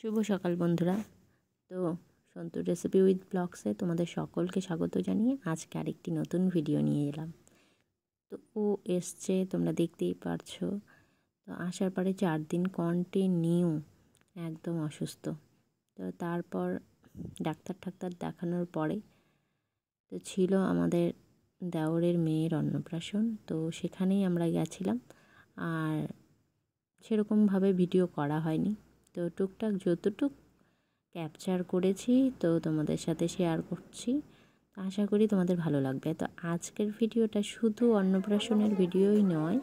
শুভ সকাল বন্ধুরা। তো সন্তু রেসিপি উইথ ব্লগসে তোমাদের সকলকে স্বাগত জানিয়ে আজকে আরেকটি নতুন ভিডিও নিয়ে এলাম। তো ও এসছে, তোমরা দেখতেই পারছো। তো আসার পরে 4 দিন কন্টিনিউ একদম অসুস্থ। তো তারপর ডাক্তার দেখানোর পরে তো ছিল আমাদের দেওরের মেয়ের অন্নপ্রাশন। তো সেখানেই আমরা গেছিলাম, আর সেরকমভাবে ভিডিও করা হয়নি। তো টুকটাক যতটুক ক্যাপচার করেছি তো তোমাদের সাথে শেয়ার করছি। আশা করি তোমাদের ভালো লাগবে। তো আজকের ভিডিওটা শুধু অন্নপ্রাশনের ভিডিওই নয়,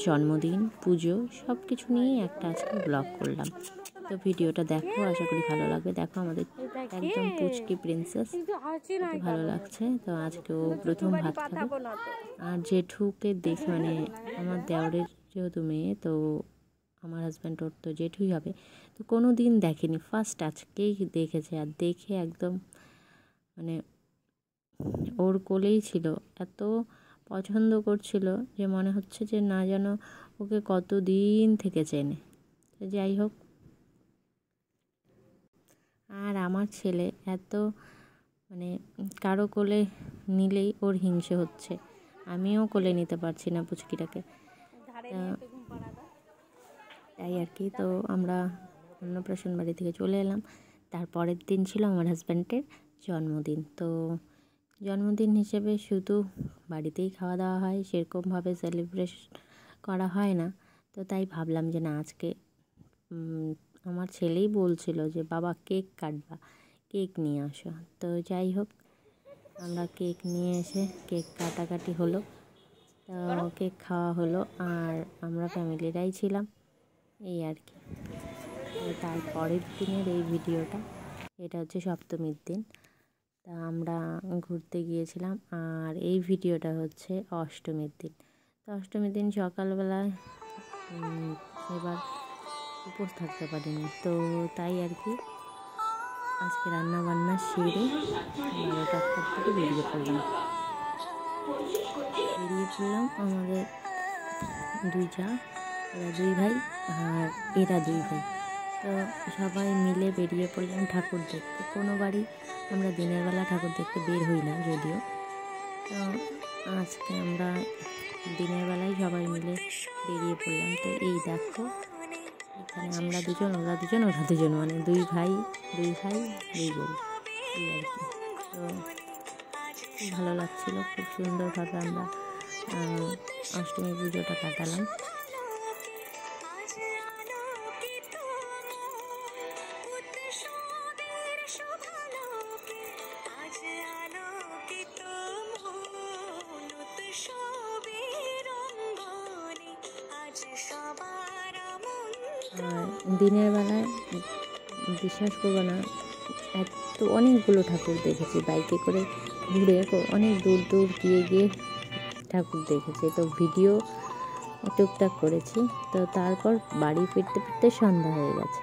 জন্মদিন, পুজো সব কিছু নিয়েই একটা আজকে ব্লগ করলাম। তো ভিডিওটা দেখো, আশা করি ভালো লাগবে। দেখো আমাদের একদম পুচকি প্রিন্সেস, ভালো লাগছে। তো আজকে ও প্রথম ভাত খাবে। আর জেঠুকে দেখে, মানে আমার দেওরের যেহেতু মেয়ে, তো আমার হাজব্যান্ড ওর তো জেঠুই হবে। তো কোনো দিন দেখেনি, ফার্স্ট আজকেই দেখেছে। আর দেখে একদম মানে ওর কোলেই ছিল, এত পছন্দ করছিল যে মনে হচ্ছে যে না যেন ওকে কতদিন থেকে চেনে। তো যাই হোক, আর আমার ছেলে এত মানে কারো কোলে নিলেই ওর হিংসে হচ্ছে। আমিও কোলে নিতে পারছি না পুচকিটাকে, তাই আর কি। তো আমরা অন্নপ্রাশন বাড়ি থেকে চলে এলাম। তারপরের দিন ছিল আমার হাজব্যান্ডের জন্মদিন। তো জন্মদিন হিসেবে শুধু বাড়িতেই খাওয়া দাওয়া হয়, সেরকমভাবে সেলিব্রেশন করা হয় না। তো তাই ভাবলাম যে না, আজকে আমার ছেলেই বলছিল যে বাবা কেক কাটবা, কেক নিয়ে আসো। তো যাই হোক, আমরা কেক নিয়ে এসে কেক কাটাকাটি হলো, তো কেক খাওয়া হলো, আর আমরা ফ্যামিলিরাই ছিলাম, এই আর কি। তারপরের দিনের এই ভিডিওটা, এটা হচ্ছে সপ্তমীর দিন। তা আমরা ঘুরতে গিয়েছিলাম, আর এই ভিডিওটা হচ্ছে অষ্টমীর দিন। তো অষ্টমীর দিন সকালবেলায় এবার উপোস থাকতে পারিনি, তো তাই আর কি আজকে রান্না বান্না সেরে 12টার থেকে বেরিয়ে পড়লাম। আমাদের দুই যা, ওরা 2 ভাই, আর এরা 2 ভাই। তো সবাই মিলে বেরিয়ে পড়লাম ঠাকুর দেখতে। কোনো বাড়ি আমরা দিনের বেলা ঠাকুর দেখতে বের হই না যদিও। তো আজকে আমরা দিনের বেলায় সবাই মিলে বেরিয়ে পড়লাম। তো এই দেখো, এখানে আমরা দুজন, ওরা দুজন, মানে 2 ভাই 2 বউ, এই আর কি। তো খুব ভালো লাগছিল, খুব সুন্দরভাবে আমরা অষ্টমী পুজোটা কাটালাম। আর দিনের বেলায় বিশ্বাস করবো না, অনেকগুলো ঠাকুর দেখেছি। বাইকে করে ঘুরে অনেক দূর দূর গিয়ে ঠাকুর দেখেছি। তো ভিডিও টুকটাক করেছি। তো তারপর বাড়ি ফিরতে সন্ধ্যা হয়ে গেছে।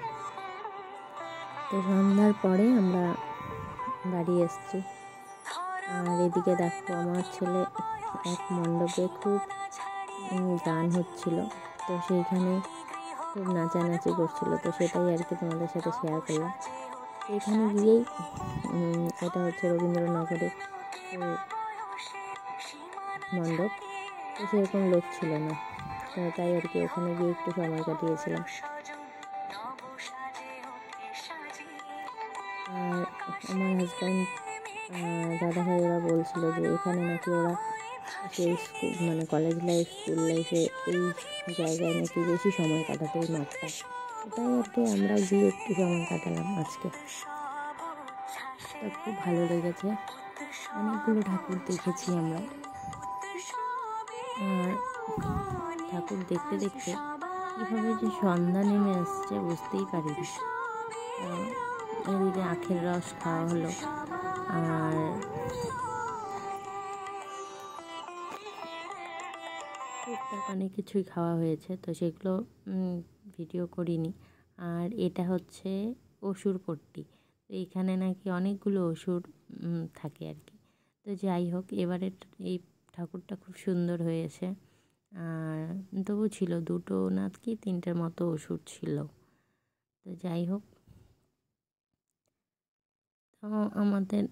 তো সন্ধ্যার পরে আমরা বাড়ি এসেছি। আর এদিকে দেখো, আমার ছেলে এক মণ্ডপে খুব গান হচ্ছিল, তো সেইখানে খুব নাচানাচি করছিল। তো সেটাই আর কি তোমাদের সাথে শেয়ার করলাম। এখানে গিয়েই এটা হচ্ছে রবীন্দ্রনগরে মণ্ডপ, তো সেরকম লোক ছিল না, তো তাই আর কি ওখানে গিয়ে একটু সময় কাটিয়েছিলাম। আর আমার হাজব্যান্ড দাদা ভাই ওরা বলছিল যে এখানে নাকি ওরা সেই মানে কলেজ লাইফ, স্কুল লাইফে এই জায়গায় নাকি বেশি সময় কাটাতে, এই মাঠটা। তাই আর কি আমরা গিয়ে একটু সময় কাটালাম আজকে। তো খুব ভালো লেগেছে, অনেকগুলো ঠাকুর দেখেছি আমরা। আর ঠাকুর দেখতে দেখতে কীভাবে যে সন্ধ্যা নেমে আসছে বুঝতেই পারিনি। এদিকে আখের রস খাওয়া হলো, আর টুকটাক অনেক কিছুই খাওয়া হয়েছে, তো সেগুলো ভিডিও করিনি। আর এটা হচ্ছে অসুর পট্টি, তো এইখানে নাকি অনেকগুলো অসুর থাকে আর কি। তো যাই হোক, এবারে এই ঠাকুরটা খুব সুন্দর হয়েছে। আর তবু ছিল 2টো না কি 3টের মতো অসুর ছিল। তো যাই হোক, আমাদের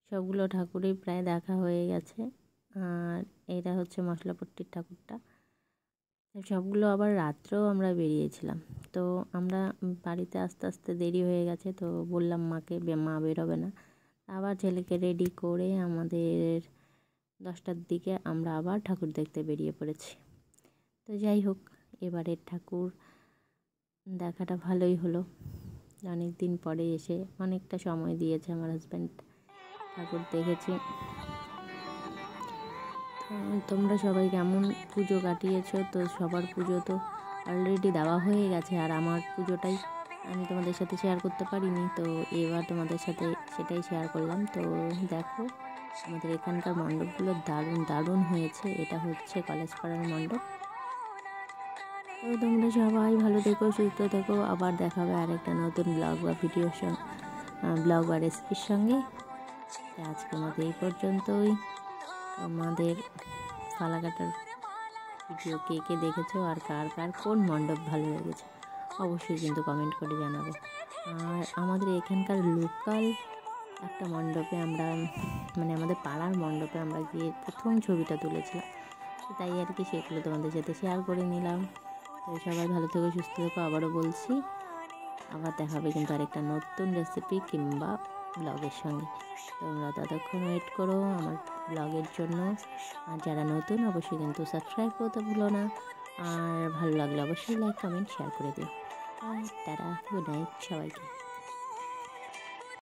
সবগুলো ঠাকুরই প্রায় দেখা হয়ে গেছে। আর এটা হচ্ছে মশলাপট্টির ঠাকুরটা। সবগুলো আবার রাত্রেও আমরা বেরিয়েছিলাম। তো আমরা বাড়িতে আস্তে আস্তে দেরি হয়ে গেছে, তো বললাম মাকে মা বেরোবে না। আবার ছেলেকে রেডি করে আমাদের 10টার দিকে আমরা আবার ঠাকুর দেখতে বেরিয়ে পড়েছি। তো যাই হোক, এবারের ঠাকুর দেখাটা ভালোই হলো। অনেক দিন পরে এসে অনেকটা সময় দিয়েছে আমার হাজব্যান্ড, ঠাকুর দেখেছি। তোমরা সবাই কেমন পুজো কাটিয়েছো? তো সবার পুজো তো অলরেডি দেওয়া হয়ে গেছে, আর আমার পুজোটাই আমি তোমাদের সাথে শেয়ার করতে পারিনি। তো এবার তোমাদের সাথে সেটাই শেয়ার করলাম। তো দেখো, আমাদের এখানকার মণ্ডপগুলো দারুণ দারুণ হয়েছে। এটা হচ্ছে কলেজ পাড়ার মণ্ডপ। তো তোমরা সবাই ভালো থেকো, সুস্থ থেকো। আবার দেখা হবে আরেকটা নতুন ব্লগ বা ভিডিওর সঙ্গে, ব্লগ বা রেসিপির সঙ্গে। আজকের মতো এই পর্যন্তই। আমাদের ফালাকাটার ভিডিও কে কে দেখেছো আর কার কার কোন মণ্ডপ ভালো লেগেছে অবশ্যই কিন্তু কমেন্ট করে জানাবে। আর আমাদের এখানকার লোকাল একটা মণ্ডপে আমরা, মানে আমাদের পাড়ার মণ্ডপে আমরা গিয়ে প্রথম ছবিটা তুলেছিলাম, তাই আর কি সেগুলো তোমাদের সাথে শেয়ার করে নিলাম। তো সবাই ভালো থেকো, সুস্থ থেকো। আবারও বলছি, আবার দেখা হবে কিন্তু আরেকটা নতুন রেসিপি কিংবা ব্লগের সঙ্গে। তোমরা ততক্ষণ ওয়েট করো আমার ব্লগের জন্য। আর যারা নতুন অবশ্যই কিন্তু সাবস্ক্রাইব করতে ভুলো না। আর ভালো লাগলে অবশ্যই লাইক কমেন্ট শেয়ার করে দিও। টাটা, গুড নাইট সবাইকে।